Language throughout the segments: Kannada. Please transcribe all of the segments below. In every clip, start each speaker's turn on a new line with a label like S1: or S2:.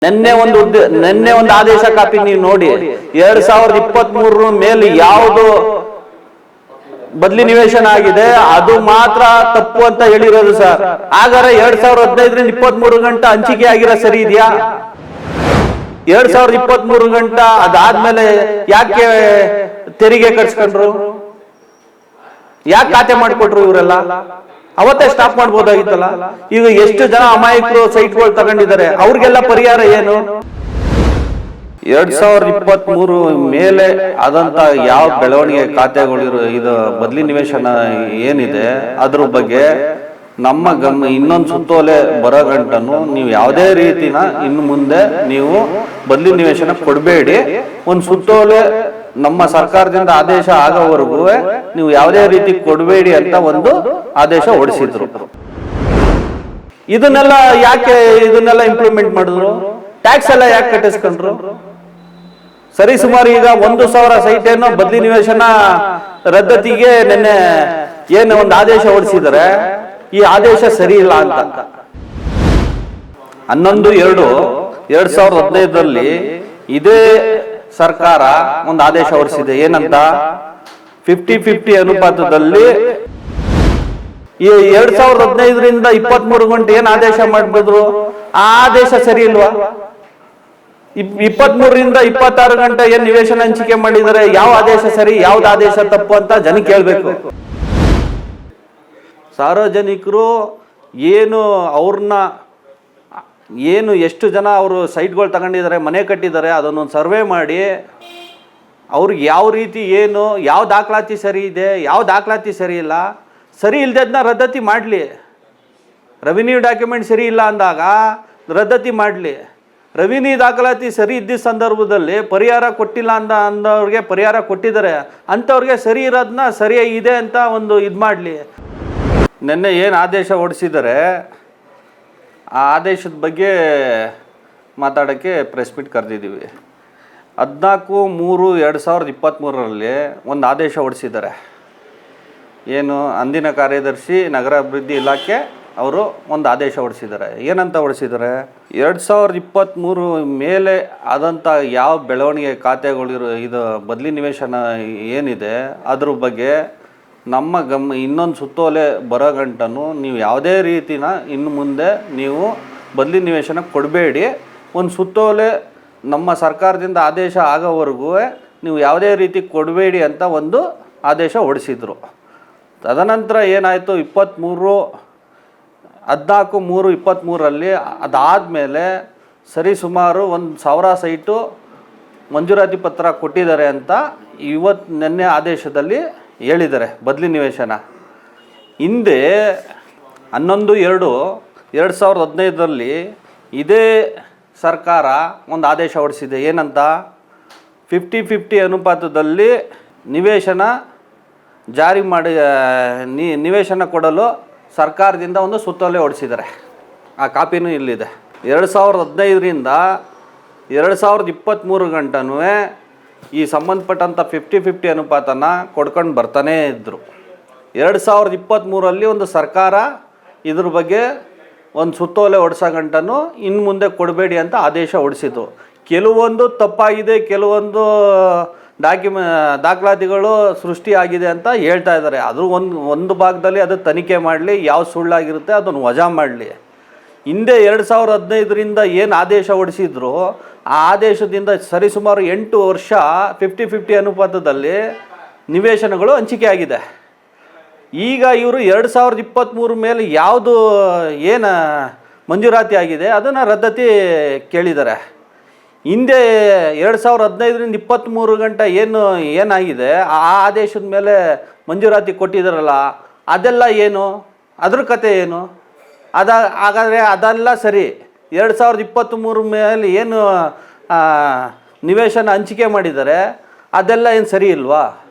S1: ನಿನ್ನೆ ಒಂದು ಆದೇಶ ಕಾಪಿ ನೀವು ನೋಡಿ 2023 ಮೇಲೆ ಯಾವುದು ಬದಲಿ ನಿವೇಶನ ಆಗಿದೆ ಅದು ಮಾತ್ರ ತಪ್ಪು ಅಂತ ಹೇಳಿರೋದು ಸರ್. ಹಾಗಾದ್ರೆ 2015ರಿಂದ 23 ಗಂಟೆ ಹಂಚಿಕೆ ಆಗಿರೋ ಸರಿ ಇದೆಯಾ? 2023 ಗಂಟೆ ಅದಾದ್ಮೇಲೆ ಯಾಕೆ ತೆರಿಗೆ ಕಟ್ಸ್ಕೊಂಡ್ರು? ಯಾಕೆ ಖಾತೆ ಮಾಡಿಕೊಟ್ರು ಇವರೆಲ್ಲ? ಅವತ್ತೇ ಸ್ಟಾಪ್ ಮಾಡ್ಬೋದಾಗಿತ್ತಲ್ಲ. ಈಗ ಎಷ್ಟು ಜನ ಅಮಾಯಕರು ಸೈಟ್ಗಳು ತಗೊಂಡಿದ್ದಾರೆ, ಅವ್ರಿಗೆಲ್ಲ ಪರಿಹಾರ ಏನು? 2023 ಮೇಲೆ ಆದಂತ ಯಾವ ಬೆಳವಣಿಗೆ ಖಾತೆಗಳಿರೋ ಇದು ಬದಲಿ ನಿವೇಶನ ಏನಿದೆ ಅದ್ರ ಬಗ್ಗೆ ನಮ್ಮ ಇನ್ನೊಂದು ಸುತ್ತೋಲೆ ಬರೋ ಗಂಟನು ನೀವು ಯಾವುದೇ ರೀತಿನ ಇನ್ನು ಮುಂದೆ ನೀವು ಬದಲಿ ನಿವೇಶನ ಕೊಡಬೇಡಿ. ಒಂದು ಸುತ್ತೋಲೆ ನಮ್ಮ ಸರ್ಕಾರದಿಂದ ಆದೇಶ ಆಗೋವರೆಗೂ ನೀವು ಯಾವುದೇ ರೀತಿ ಕೊಡಬೇಡಿ ಅಂತ ಒಂದು ಆದೇಶ ಹೊರಡಿಸಿದ್ರು. ಇದನ್ನೆಲ್ಲ ಇಂಪ್ಲಿಮೆಂಟ್ ಮಾಡಿದ್ರು? ಟ್ಯಾಕ್ಸ್ ಎಲ್ಲ ಯಾಕೆ ಕಟ್ಟಿಸ್ಕೊಂಡ್ರು? ಸರಿ ಸುಮಾರು ಈಗ 1,000 ಸೈಟ್ ಏನೋ ಬದಲಿ ನಿವೇಶನ ರದ್ದತಿಗೆ ನಿನ್ನೆ ಏನು ಒಂದು ಆದೇಶ ಹೊರಡಿಸಿದರೆ ಈ ಆದೇಶ ಸರಿ ಇಲ್ಲ ಅಂತ 11/2/2015 ಇದೇ ಸರ್ಕಾರ ಒಂದು ಆದೇಶ ಹೊರಡಿಸಿದೆ. ಏನಂತ 50-50 ಅನುಪಾತದಲ್ಲಿ ಈ 2015ರಿಂದ 23 ಗಂಟೆ ಏನ್ ಆದೇಶ ಮಾಡ್ಬಿದ್ರು ಆ ಆದೇಶ ಸರಿ ಇಲ್ವಾ? 23ರಿಂದ 26 ಗಂಟೆ ಏನ್ ನಿವೇಶನ ಹಂಚಿಕೆ ಮಾಡಿದರೆ ಯಾವ ಆದೇಶ ಸರಿ, ಯಾವ್ದು ಆದೇಶ ತಪ್ಪು ಅಂತ ಜನಕ್ಕೆ ಹೇಳ್ಬೇಕು. ಸಾರ್ವಜನಿಕರು ಎಷ್ಟು ಜನ ಅವರು ಸೈಟ್ಗಳು ತಗೊಂಡಿದ್ದಾರೆ, ಮನೆ ಕಟ್ಟಿದ್ದಾರೆ, ಅದನ್ನೊಂದು ಸರ್ವೆ ಮಾಡಿ ಅವ್ರಿಗೆ ಯಾವ ರೀತಿ ಯಾವ ದಾಖಲಾತಿ ಸರಿ ಇದೆ, ಯಾವ ದಾಖಲಾತಿ ಸರಿ ಇಲ್ಲ, ಸರಿ ಇಲ್ದದನ್ನ ರದ್ದತಿ ಮಾಡಲಿ. ರೆವಿನ್ಯೂ ಡಾಕ್ಯುಮೆಂಟ್ ಸರಿ ಇಲ್ಲ ಅಂದಾಗ ರದ್ದತಿ ಮಾಡಲಿ. ರೆವಿನ್ಯೂ ದಾಖಲಾತಿ ಸರಿ ಇದ್ದ ಸಂದರ್ಭದಲ್ಲಿ ಪರಿಹಾರ ಕೊಟ್ಟಿಲ್ಲ ಅಂದವ್ರಿಗೆ ಪರಿಹಾರ ಕೊಟ್ಟಿದ್ದಾರೆ, ಅಂಥವ್ರಿಗೆ ಸರಿ ಇರೋದನ್ನ ಸರಿಯಾಗಿ ಇದೆ ಅಂತ ಒಂದು ಇದು ಮಾಡಲಿ. ನಿನ್ನೆ ಏನು ಆದೇಶ ಹೊರಡಿಸಿದ್ದಾರೆ ಆ ಆದೇಶದ ಬಗ್ಗೆ ಮಾತಾಡೋಕ್ಕೆ ಪ್ರೆಸ್ ಮೀಟ್ ಕರೆದಿದ್ದೀವಿ. 14/3/2023 ಒಂದು ಆದೇಶ ಹೊರಡಿಸಿದ್ದಾರೆ. ಏನು ಅಂದಿನ ಕಾರ್ಯದರ್ಶಿ ನಗರಾಭಿವೃದ್ಧಿ ಇಲಾಖೆ ಅವರು ಒಂದು ಆದೇಶ ಹೊರಡಿಸಿದ್ದಾರೆ. ಏನಂತ ಹೊರಡಿಸಿದ್ದಾರೆ? 2023 ಮೇಲೆ ಆದಂಥ ಯಾವ ಬೆಳವಣಿಗೆ ಖಾತೆಗಳಿರೋ ಇದು ಬದಲಿ ನಿವೇಶನ ಏನಿದೆ ಅದ್ರ ಬಗ್ಗೆ ನಮ್ಮ ಇನ್ನೊಂದು ಸುತ್ತೋಲೆ ಬರೋ ಗಂಟನು ನೀವು ಯಾವುದೇ ರೀತಿನ ಇನ್ನು ಮುಂದೆ ನೀವು ಬದಲಿ ನಿವೇಶನ ಕೊಡಬೇಡಿ. ಒಂದು ಸುತ್ತೋಲೆ ನಮ್ಮ ಸರ್ಕಾರದಿಂದ ಆದೇಶ ಆಗೋವರೆಗೂ ನೀವು ಯಾವುದೇ ರೀತಿ ಕೊಡಬೇಡಿ ಅಂತ ಒಂದು ಆದೇಶ ಹೊರಡಿಸಿದ್ರು. ತದನಂತರ ಏನಾಯಿತು, 14/3/23 ಅದಾದಮೇಲೆ ಸರಿ ಸುಮಾರು 1,000 ಸೈಟು ಮಂಜೂರಾತಿ ಪತ್ರ ಕೊಟ್ಟಿದ್ದಾರೆ ಅಂತ ನಿನ್ನೆ ಆದೇಶದಲ್ಲಿ ಹೇಳಿದ್ದಾರೆ. ಬದಲಿ ನಿವೇಶನ ಹಿಂದೆ 11/2/2015 ಇದೇ ಸರ್ಕಾರ ಒಂದು ಆದೇಶ ಹೊರಡಿಸಿದೆ. ಏನಂತ 50-50 ಅನುಪಾತದಲ್ಲಿ ನಿವೇಶನ ಜಾರಿ ಮಾಡಿ ನಿವೇಶನ ಕೊಡಲು ಸರ್ಕಾರದಿಂದ ಒಂದು ಸುತ್ತೋಲೆ ಹೊರಡಿಸಿದ್ದಾರೆ. ಆ ಕಾಪಿನೂ ಇಲ್ಲಿದೆ. 2015ರಿಂದ 2023 ಗಂಟನೂ ಈ ಸಂಬಂಧಪಟ್ಟಂಥ 50-50 ಅನುಪಾತನ ಕೊಡ್ಕೊಂಡು ಬರ್ತಾನೇ ಇದ್ದರು. 2023 ಒಂದು ಸರ್ಕಾರ ಇದ್ರ ಬಗ್ಗೆ ಒಂದು ಸುತ್ತೋಲೆ ಹೊಡ್ಸೋ ಗಂಟನೂ ಇನ್ನು ಮುಂದೆ ಕೊಡಬೇಡಿ ಅಂತ ಆದೇಶ ಹೊರಡಿಸಿತು. ಕೆಲವೊಂದು ತಪ್ಪಾಗಿದೆ, ಕೆಲವೊಂದು ದಾಖಲಾತಿಗಳು ಸೃಷ್ಟಿಯಾಗಿದೆ ಅಂತ ಹೇಳ್ತಾ ಇದ್ದಾರೆ. ಅದು ಒಂದು ಭಾಗದಲ್ಲಿ ಅದು ತನಿಖೆ ಮಾಡಲಿ, ಯಾವ ಸುಳ್ಳಾಗಿರುತ್ತೆ ಅದನ್ನು ವಜಾ ಮಾಡಲಿ. ಹಿಂದೆ 2015ರಿಂದ ಏನು ಆದೇಶ ಹೊರಡಿಸಿದ್ರು ಆ ಆದೇಶದಿಂದ ಸರಿಸುಮಾರು 8 ವರ್ಷ 50-50 ಅನುಪಾತದಲ್ಲಿ ನಿವೇಶನಗಳು ಹಂಚಿಕೆ ಆಗಿದೆ. ಈಗ ಇವರು 2023 ಮೇಲೆ ಯಾವುದು ಮಂಜೂರಾತಿ ಆಗಿದೆ ಅದನ್ನು ರದ್ದತಿ ಕೇಳಿದ್ದಾರೆ. ಹಿಂದೆ 2015ರಿಂದ 23 ಗಂಟೆ ಏನಾಗಿದೆ ಆ ಆದೇಶದ ಮೇಲೆ ಮಂಜೂರಾತಿ ಕೊಟ್ಟಿದ್ದಾರಲ್ಲ ಅದೆಲ್ಲ ಅದ್ರ ಕತೆ ಏನು? ಹಾಗಾದರೆ ಅದೆಲ್ಲ ಸರಿ. 2023 ಮೇಲೆ ನಿವೇಶನ ಹಂಚಿಕೆ ಮಾಡಿದ್ದಾರೆ ಅದೆಲ್ಲ ಸರಿ ಇಲ್ವಾ?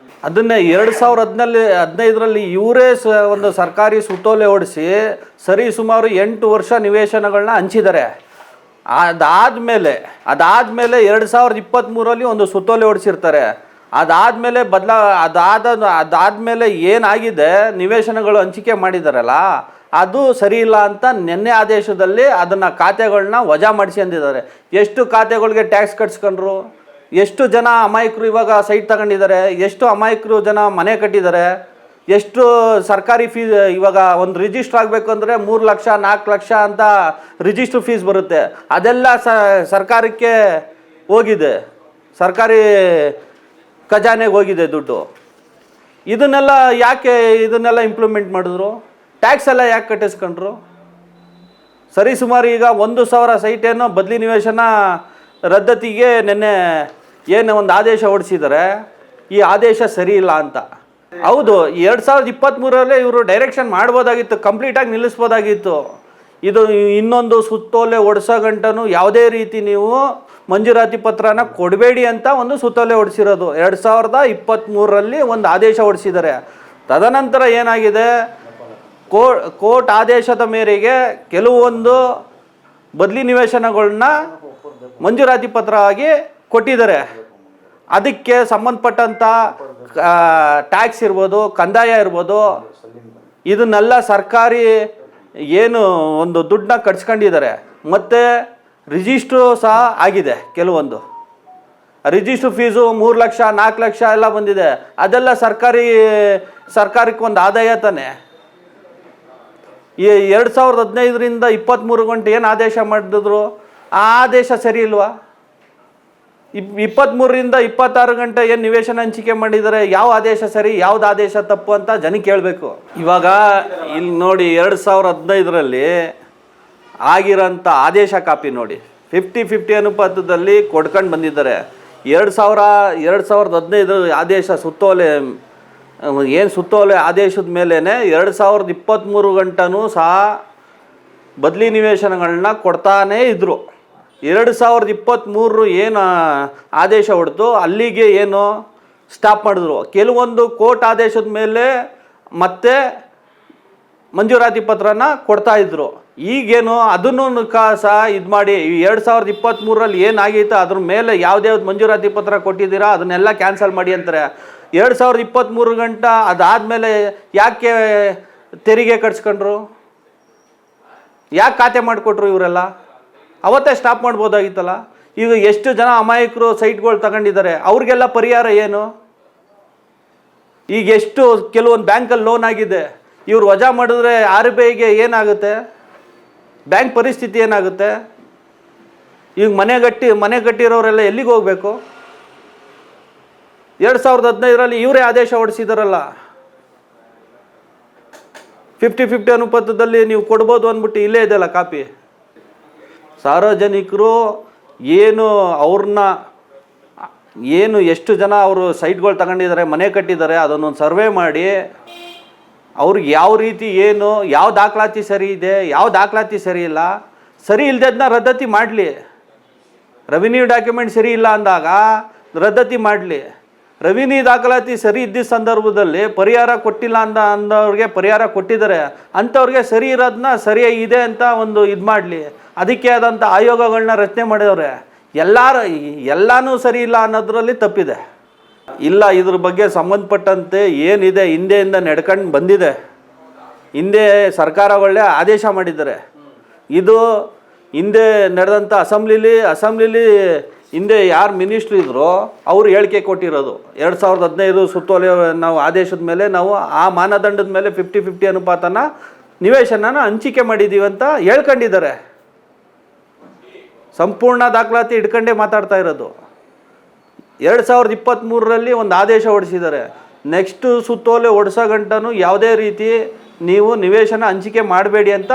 S1: ಅದನ್ನೇ 2015 ಇವರೇ ಒಂದು ಸರ್ಕಾರಿ ಸುತ್ತೋಲೆ ಹೊಡಿಸಿ ಸರಿ ಸುಮಾರು 8 ವರ್ಷ ನಿವೇಶನಗಳನ್ನ ಹಂಚಿದ್ದಾರೆ. ಅದಾದಮೇಲೆ 2023 ಒಂದು ಸುತ್ತೋಲೆ ಹೊಡಿಸಿರ್ತಾರೆ. ಅದಾದಮೇಲೆ ಏನಾಗಿದೆ ನಿವೇಶನಗಳು ಹಂಚಿಕೆ ಮಾಡಿದಾರಲ್ಲ ಅದು ಸರಿ ಇಲ್ಲ ಅಂತ ನಿನ್ನೆ ಆದೇಶದಲ್ಲಿ ಅದನ್ನು ಖಾತೆಗಳನ್ನ ವಜಾ ಮಾಡಿಸಿ ಅಂದಿದ್ದಾರೆ. ಎಷ್ಟು ಖಾತೆಗಳಿಗೆ ಟ್ಯಾಕ್ಸ್ ಕಟ್ಸ್ಕೊಂಡ್ರು, ಎಷ್ಟು ಜನ ಅಮಾಯಕರು ಇವಾಗ ಸೈಟ್ ತಗೊಂಡಿದ್ದಾರೆ, ಎಷ್ಟು ಅಮಾಯಕರು ಜನ ಮನೆ ಕಟ್ಟಿದ್ದಾರೆ, ಎಷ್ಟು ಸರ್ಕಾರಿ ಫೀಸ್ ಇವಾಗ ಒಂದು ರಿಜಿಸ್ಟ್ರ್ ಆಗಬೇಕು ಅಂದರೆ 3 ಲಕ್ಷ 4 ಲಕ್ಷ ಅಂತ ರಿಜಿಸ್ಟ್ರ್ ಫೀಸ್ ಬರುತ್ತೆ. ಅದೆಲ್ಲ ಸರ್ಕಾರಕ್ಕೆ ಹೋಗಿದೆ, ಸರ್ಕಾರಿ ಖಜಾನೆಗೆ ಹೋಗಿದೆ ದುಡ್ಡು. ಇದನ್ನೆಲ್ಲ ಇಂಪ್ಲಿಮೆಂಟ್ ಮಾಡಿದ್ರು, ಟ್ಯಾಕ್ಸ್ ಎಲ್ಲ ಯಾಕೆ ಕಟ್ಟಿಸ್ಕೊಂಡ್ರು? ಸರಿ ಸುಮಾರು ಈಗ 1,000 ಸೈಟೇನೋ ಬದಲಿ ನಿವೇಶನ ರದ್ದತಿಗೆ ನಿನ್ನೆ ಏನು ಒಂದು ಆದೇಶ ಹೊರಡಿಸಿದ್ದಾರೆ. ಈ ಆದೇಶ ಸರಿ ಇಲ್ಲ ಅಂತ. ಹೌದು, 2023ರಲ್ಲೇ ಇವರು ಡೈರೆಕ್ಷನ್ ಮಾಡ್ಬೋದಾಗಿತ್ತು, ಕಂಪ್ಲೀಟಾಗಿ ನಿಲ್ಲಿಸ್ಬೋದಾಗಿತ್ತು. ಇದು ಇನ್ನೊಂದು ಸುತ್ತೋಲೆ ಹೊಡ್ಸೋ ಗಂಟನೂ ಯಾವುದೇ ರೀತಿ ನೀವು ಮಂಜೂರಾತಿ ಪತ್ರನ ಕೊಡಬೇಡಿ ಅಂತ ಒಂದು ಸುತ್ತೋಲೆ ಹೊಡಿಸಿರೋದು. 2023ರಲ್ಲಿ ಒಂದು ಆದೇಶ ಹೊಡಿಸಿದ್ದಾರೆ. ತದನಂತರ ಏನಾಗಿದೆ, ಕೋರ್ಟ್ ಆದೇಶದ ಮೇರೆಗೆ ಕೆಲವೊಂದು ಬದಲಿ ನಿವೇಶನಗಳನ್ನ ಮಂಜೂರಾತಿ ಪತ್ರವಾಗಿ ಕೊಟ್ಟಿದ್ದಾರೆ. ಅದಕ್ಕೆ ಸಂಬಂಧಪಟ್ಟಂಥ ಟ್ಯಾಕ್ಸ್ ಇರ್ಬೋದು, ಕಂದಾಯ ಇರ್ಬೋದು, ಇದನ್ನೆಲ್ಲ ಸರ್ಕಾರಿ ಏನು ಒಂದು ದುಡ್ಡನ್ನ ಕಟ್ಸ್ಕೊಂಡಿದ್ದಾರೆ. ಮತ್ತು ರಿಜಿಸ್ಟ್ರು ಸಹ ಆಗಿದೆ. ಕೆಲವೊಂದು ರಿಜಿಸ್ಟ್ರ್ ಫೀಸು 3 ಲಕ್ಷ 4 ಲಕ್ಷ ಎಲ್ಲ ಬಂದಿದೆ. ಅದೆಲ್ಲ ಸರ್ಕಾರಕ್ಕೆ ಒಂದು ಆದಾಯ ತಾನೆ. ಈ 2015ರಿಂದ 23 ಗಂಟೆ ಏನು ಆದೇಶ ಮಾಡಿದ್ರು, ಆ ಆದೇಶ ಸರಿ ಇಲ್ವಾ? 23ರಿಂದ 26 ಗಂಟೆ ಏನು ನಿವೇಶನ ಹಂಚಿಕೆ ಮಾಡಿದರೆ ಯಾವ ಆದೇಶ ಸರಿ, ಯಾವ್ದು ಆದೇಶ ತಪ್ಪು ಅಂತ ಜನಕ್ಕೆ ಕೇಳಬೇಕು. ಇವಾಗ ಇಲ್ಲಿ ನೋಡಿ, 2015ರಲ್ಲಿ ಆಗಿರೋಂಥ ಆದೇಶ ಕಾಪಿ ನೋಡಿ, 50-50 ಅನುಪಾತದಲ್ಲಿ ಕೊಡ್ಕೊಂಡು ಬಂದಿದ್ದಾರೆ. 2015 ಆದೇಶ ಸುತ್ತೋಲೆ ಏನು ಸುತ್ತೋಲೆ ಆದೇಶದ ಮೇಲೇ 2023 ಗಂಟನೂ ಸಹ ಬದಲಿ ನಿವೇಶನಗಳನ್ನ ಕೊಡ್ತಾನೇ ಇದ್ದರು. 2023 ಏನು ಆದೇಶ ಹೊಡೆದು ಅಲ್ಲಿಗೆ ಏನು ಸ್ಟಾಪ್ ಮಾಡಿದ್ರು. ಕೆಲವೊಂದು ಕೋರ್ಟ್ ಆದೇಶದ ಮೇಲೆ ಮತ್ತೆ ಮಂಜೂರಾತಿ ಪತ್ರನ ಕೊಡ್ತಾಯಿದ್ರು. ಈಗೇನು ಅದನ್ನು ಸಹ ಇದು ಮಾಡಿ 2023ರಲ್ಲಿ ಏನಾಗೈತೆ ಅದ್ರ ಮೇಲೆ ಯಾವುದ್ಯಾವ್ದು ಮಂಜೂರಾತಿ ಪತ್ರ ಕೊಟ್ಟಿದ್ದೀರಾ ಅದನ್ನೆಲ್ಲ ಕ್ಯಾನ್ಸಲ್ ಮಾಡಿ ಅಂತಾರೆ. 2023 ಗಂಟ ಅದಾದಮೇಲೆ ಯಾಕೆ ತೆರಿಗೆ ಕಟ್ಸ್ಕೊಂಡ್ರು, ಯಾಕೆ ಖಾತೆ ಮಾಡಿಕೊಟ್ರು? ಇವರೆಲ್ಲ ಅವತ್ತೇ ಸ್ಟಾಪ್ ಮಾಡ್ಬೋದಾಗಿತ್ತಲ್ಲ. ಈಗ ಎಷ್ಟು ಜನ ಅಮಾಯಕರು ಸೈಟ್ಗಳು ತಗೊಂಡಿದ್ದಾರೆ, ಅವ್ರಿಗೆಲ್ಲ ಪರಿಹಾರ ಏನು? ಈಗ ಎಷ್ಟು ಕೆಲವೊಂದು ಬ್ಯಾಂಕಲ್ಲಿ ಲೋನ್ ಆಗಿದೆ, ಇವ್ರು ವಜಾ ಮಾಡಿದ್ರೆ RBIಗೆ ಏನಾಗುತ್ತೆ, ಬ್ಯಾಂಕ್ ಪರಿಸ್ಥಿತಿ ಏನಾಗುತ್ತೆ? ಈಗ ಮನೆ ಕಟ್ಟಿರೋರೆಲ್ಲ ಎಲ್ಲಿಗೆ ಹೋಗಬೇಕು? 2015ರಲ್ಲಿ ಇವರೇ ಆದೇಶ ಹೊರಡಿಸಿದಾರಲ್ಲ, 50-50 ಅನುಪಾತದಲ್ಲಿ ನೀವು ಕೊಡ್ಬೋದು ಅಂದ್ಬಿಟ್ಟು ಇಲ್ಲೇ ಇದೆಯಲ್ಲ ಕಾಪಿ. ಸಾರ್ವಜನಿಕರು ಎಷ್ಟು ಜನ ಅವರು ಸೈಟ್ಗಳು ತಗೊಂಡಿದ್ದಾರೆ, ಮನೆ ಕಟ್ಟಿದ್ದಾರೆ, ಅದನ್ನೊಂದು ಸರ್ವೆ ಮಾಡಿ ಅವ್ರಿಗೆ ಯಾವ ರೀತಿ ಯಾವ ದಾಖಲಾತಿ ಸರಿ ಇದೆ, ಯಾವ ದಾಖಲಾತಿ ಸರಿ ಇಲ್ಲ, ಸರಿ ಇಲ್ಲದನ್ನ ರದ್ದತಿ ಮಾಡಲಿ. ರೆವಿನ್ಯೂ ಡಾಕ್ಯುಮೆಂಟ್ ಸರಿ ಇಲ್ಲ ಅಂದಾಗ ರದ್ದತಿ ಮಾಡಲಿ. ರೆವಿನ್ಯೂ ದಾಖಲಾತಿ ಸರಿ ಇದ್ದ ಸಂದರ್ಭದಲ್ಲಿ ಪರಿಹಾರ ಕೊಟ್ಟಿಲ್ಲ ಅಂದವ್ರಿಗೆ ಪರಿಹಾರ ಕೊಟ್ಟಿದ್ದಾರೆ, ಅಂಥವ್ರಿಗೆ ಸರಿ ಇರೋದನ್ನ ಸರಿಯಾಗಿದೆ ಅಂತ ಒಂದು ಇದು ಮಾಡಲಿ. ಅದಕ್ಕೆ ಆದಂಥ ಆಯೋಗಗಳನ್ನ ರಚನೆ ಮಾಡಿದವ್ರೆ. ಎಲ್ಲನೂ ಸರಿ ಇಲ್ಲ ಅನ್ನೋದ್ರಲ್ಲಿ ತಪ್ಪಿದೆ. ಇಲ್ಲ, ಇದ್ರ ಬಗ್ಗೆ ಸಂಬಂಧಪಟ್ಟಂತೆ ಏನಿದೆ ಹಿಂದೆಯಿಂದ ನಡ್ಕೊಂಡು ಬಂದಿದೆ. ಹಿಂದೆ ಸರ್ಕಾರಗಳೇ ಆದೇಶ ಮಾಡಿದ್ದಾರೆ. ಇದು ಹಿಂದೆ ನಡೆದಂಥ ಅಸೆಂಬ್ಲಿಲಿ ಹಿಂದೆ ಯಾರು ಮಿನಿಸ್ಟ್ರು ಇದ್ರೋ ಅವರು ಹೇಳಿಕೆ ಕೊಟ್ಟಿರೋದು. 2015 ಸುತ್ತೋಲೆ ನಾವು ಆದೇಶದ ಮೇಲೆ ನಾವು ಆ ಮಾನದಂಡದ ಮೇಲೆ 50-50 ಅನುಪಾತನ ನಿವೇಶನನ ಹಂಚಿಕೆ ಮಾಡಿದ್ದೀವಿ ಅಂತ ಹೇಳ್ಕೊಂಡಿದ್ದಾರೆ. ಸಂಪೂರ್ಣ ದಾಖಲಾತಿ ಇಟ್ಕೊಂಡೇ ಮಾತಾಡ್ತಾ ಇರೋದು. 2023ರಲ್ಲಿ ಒಂದು ಆದೇಶ ಹೊರಡಿಸಿದ್ದಾರೆ. ನೆಕ್ಸ್ಟು ಸುತ್ತೋಲೆ ಹೊಡ್ಸೋ ಗಂಟನೂ ಯಾವುದೇ ರೀತಿ ನೀವು ನಿವೇಶನ ಹಂಚಿಕೆ ಮಾಡಬೇಡಿ ಅಂತ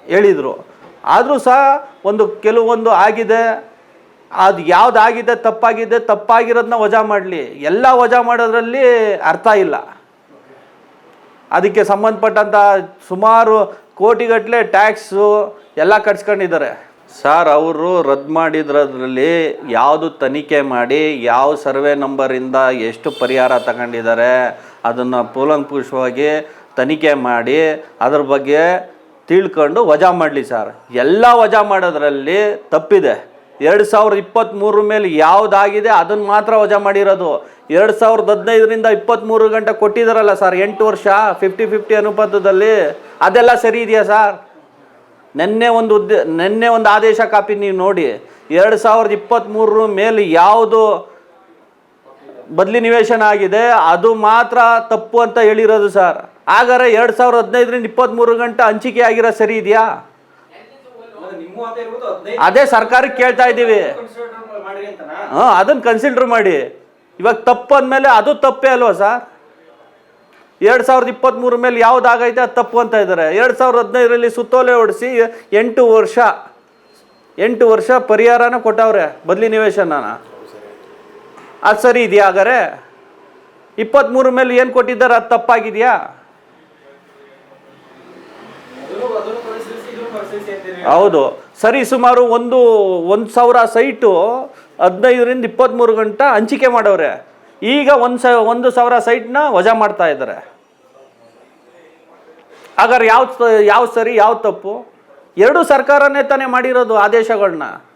S1: ಹೇಳಿದರು. ಆದರೂ ಸಹ ಕೆಲವೊಂದು ಆಗಿದೆ. ಅದು ಯಾವುದಾಗಿದೆ ತಪ್ಪಾಗಿರೋದನ್ನ ವಜಾ ಮಾಡಲಿ. ಎಲ್ಲ ವಜಾ ಮಾಡೋದ್ರಲ್ಲಿ ಅರ್ಥ ಇಲ್ಲ. ಅದಕ್ಕೆ ಸಂಬಂಧಪಟ್ಟಂಥ ಸುಮಾರು ಕೋಟಿಗಟ್ಟಲೆ ಟ್ಯಾಕ್ಸು ಎಲ್ಲ ಕಟ್ಸ್ಕೊಂಡಿದ್ದಾರೆ. ಸರ್, ಅವರು ರದ್ದು ಮಾಡಿದ್ರಲ್ಲಿ ಯಾವುದು ತನಿಖೆ ಮಾಡಿ ಯಾವ ಸರ್ವೆ ನಂಬರಿಂದ ಎಷ್ಟು ಪರಿಹಾರ ತಗೊಂಡಿದ್ದಾರೆ ಅದನ್ನು ಕೂಲಂಕುಷವಾಗಿ ತನಿಖೆ ಮಾಡಿ ಅದ್ರ ಬಗ್ಗೆ ತಿಳ್ಕೊಂಡು ವಜಾ ಮಾಡಲಿ ಸರ್. ಎಲ್ಲ ವಜಾ ಮಾಡೋದ್ರಲ್ಲಿ ತಪ್ಪಿದೆ. 2023 ಮೇಲೆ ಯಾವುದಾಗಿದೆ ಅದನ್ನು ಮಾತ್ರ ವಜಾ ಮಾಡಿರೋದು. 2015ರಿಂದ 23 ಗಂಟೆ ಕೊಟ್ಟಿದ್ದಾರಲ್ಲ ಸರ್, 8 ವರ್ಷ 50-50 ಅನುಪಾತದಲ್ಲಿ, ಅದೆಲ್ಲ ಸರಿ ಇದೆಯಾ ಸರ್? ನೆನ್ನೆ ಒಂದು ಆದೇಶ ಕಾಪಿ ನೀವು ನೋಡಿ, 2023 ಮೇಲೆ ಯಾವುದು ಬದಲಿ ನಿವೇಶನ ಆಗಿದೆ ಅದು ಮಾತ್ರ ತಪ್ಪು ಅಂತ ಹೇಳಿರೋದು ಸರ್. ಹಾಗಾದ್ರೆ 2015ರಿಂದ 23 ಗಂಟೆ ಹಂಚಿಕೆ ಆಗಿರೋ ಸರಿ ಇದೆಯಾ? ಅದೇ ಸರ್ಕಾರಕ್ಕೆ ಕೇಳ್ತಾ ಇದ್ದೀವಿ. ಅದನ್ನು ಕನ್ಸಿಡರ್ ಮಾಡಿ. ಇವಾಗ ತಪ್ಪು ಅಂದಮೇಲೆ ಅದು ತಪ್ಪೇ ಅಲ್ವಾ ಸರ್? 2023 ಮೇಲೆ ಯಾವುದಾಗೈತೆ ಅದು ತಪ್ಪು ಅಂತ ಇದ್ದಾರೆ. 2015ರಲ್ಲಿ ಸುತ್ತೋಲೆ ಹೊಡಿಸಿ 8 ವರ್ಷ ಪರಿಹಾರನ ಕೊಟ್ಟವ್ರೆ, ಬದಲಿ ನಿವೇಶನ. ಅದು ಸರಿ ಇದೆಯಾ? ಹಾಗಾದ್ರೆ 23 ಮೇಲೆ ಏನು ಕೊಟ್ಟಿದ್ದಾರೆ ಅದು ತಪ್ಪಾಗಿದೆಯಾ? ಹೌದು, ಸರಿ. ಸುಮಾರು 1,000 ಸೈಟು 15ರಿಂದ 23 ಗಂಟೆ ಹಂಚಿಕೆ ಮಾಡವ್ರೆ. ಈಗ 1,000 ಸೈಟ್ನ ವಜಾ ಮಾಡ್ತಾ ಇದ್ದಾರೆ. ಹಾಗಾದ್ರೆ ಯಾವ ಸರಿ ಯಾವ ತಪ್ಪು? ಎರಡೂ ಸರ್ಕಾರನೇ ತಾನೇ ಮಾಡಿರೋದು ಆದೇಶಗಳನ್ನ.